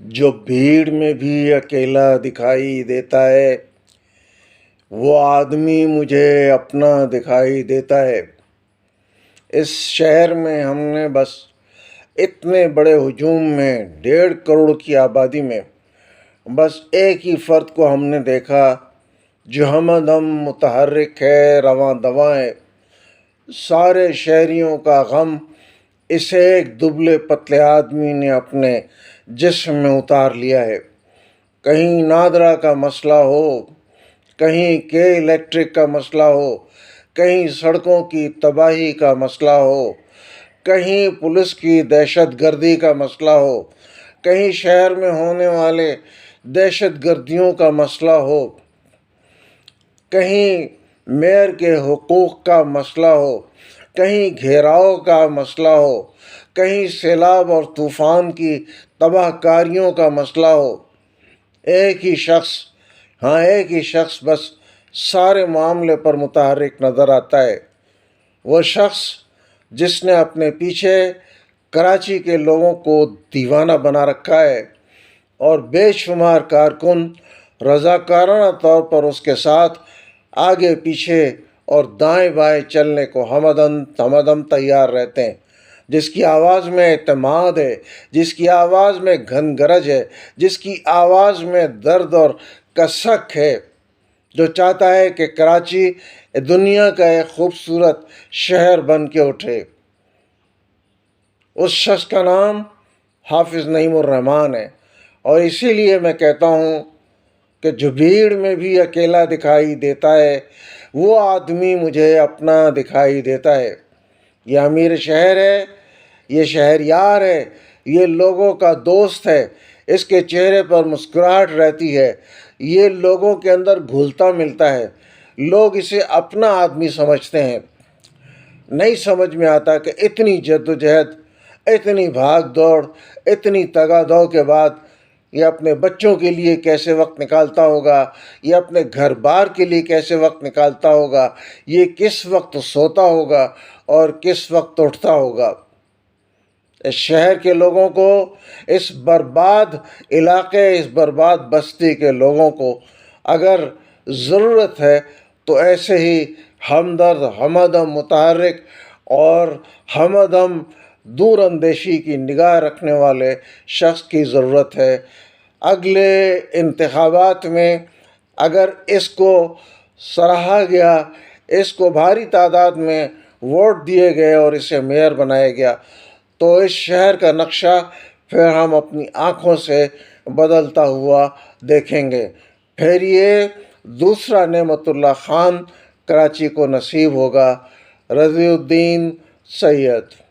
جو بھیڑ میں بھی اکیلا دکھائی دیتا ہے وہ آدمی مجھے اپنا دکھائی دیتا ہے۔ اس شہر میں ہم نے بس اتنے بڑے ہجوم میں 1.5 کروڑ کی آبادی میں بس ایک ہی فرد کو ہم نے دیکھا جو ہم دم متحرک ہے، رواں دواں ہے۔ سارے شہریوں کا غم اس ایک دبلے پتلے آدمی نے اپنے جسم میں اتار لیا ہے۔ کہیں نادرا کا مسئلہ ہو، کہیں کے الیکٹرک کا مسئلہ ہو، کہیں سڑکوں کی تباہی کا مسئلہ ہو، کہیں پولیس کی دہشت گردی کا مسئلہ ہو، کہیں شہر میں ہونے والے دہشت گردیوں کا مسئلہ ہو، کہیں میئر کے حقوق کا مسئلہ ہو، کہیں گھیراؤ کا مسئلہ ہو، کہیں سیلاب اور طوفان کی تباہ کاریوں کا مسئلہ ہو، ایک ہی شخص بس سارے معاملے پر متحرک نظر آتا ہے۔ وہ شخص جس نے اپنے پیچھے کراچی کے لوگوں کو دیوانہ بنا رکھا ہے اور بے شمار کارکن رضاکارانہ طور پر اس کے ساتھ آگے پیچھے اور دائیں بائیں چلنے کو ہمدم تیار رہتے ہیں، جس کی آواز میں اعتماد ہے، جس کی آواز میں گھن گرج ہے، جس کی آواز میں درد اور کسک ہے، جو چاہتا ہے کہ کراچی دنیا کا ایک خوبصورت شہر بن کے اٹھے۔ اس شخص کا نام حافظ نعیم الرحمن ہے، اور اسی لیے میں کہتا ہوں کہ جو بھیڑ میں بھی اکیلا دکھائی دیتا ہے وہ آدمی مجھے اپنا دکھائی دیتا ہے۔ یہ امیر شہر ہے، یہ شہر یار ہے، یہ لوگوں کا دوست ہے، اس کے چہرے پر مسکراہٹ رہتی ہے، یہ لوگوں کے اندر گھلتا ملتا ہے، لوگ اسے اپنا آدمی سمجھتے ہیں۔ نہیں سمجھ میں آتا کہ اتنی جدوجہد، اتنی بھاگ دوڑ، اتنی تگا دو کے بعد یہ اپنے بچوں کے لیے کیسے وقت نکالتا ہوگا، یہ اپنے گھر بار کے لیے کیسے وقت نکالتا ہوگا، یہ کس وقت سوتا ہوگا اور کس وقت اٹھتا ہوگا۔ اس شہر کے لوگوں کو، اس برباد علاقے، اس برباد بستی کے لوگوں کو اگر ضرورت ہے تو ایسے ہی ہمدرد، ہمدم متحرک اور ہمدم دور اندیشی کی نگاہ رکھنے والے شخص کی ضرورت ہے۔ اگلے انتخابات میں اگر اس کو سراہا گیا، اس کو بھاری تعداد میں ووٹ دیے گئے اور اسے میئر بنایا گیا تو اس شہر کا نقشہ پھر ہم اپنی آنکھوں سے بدلتا ہوا دیکھیں گے۔ پھر یہ دوسرا نعمت اللہ خان کراچی کو نصیب ہوگا۔ رضی الدین سید۔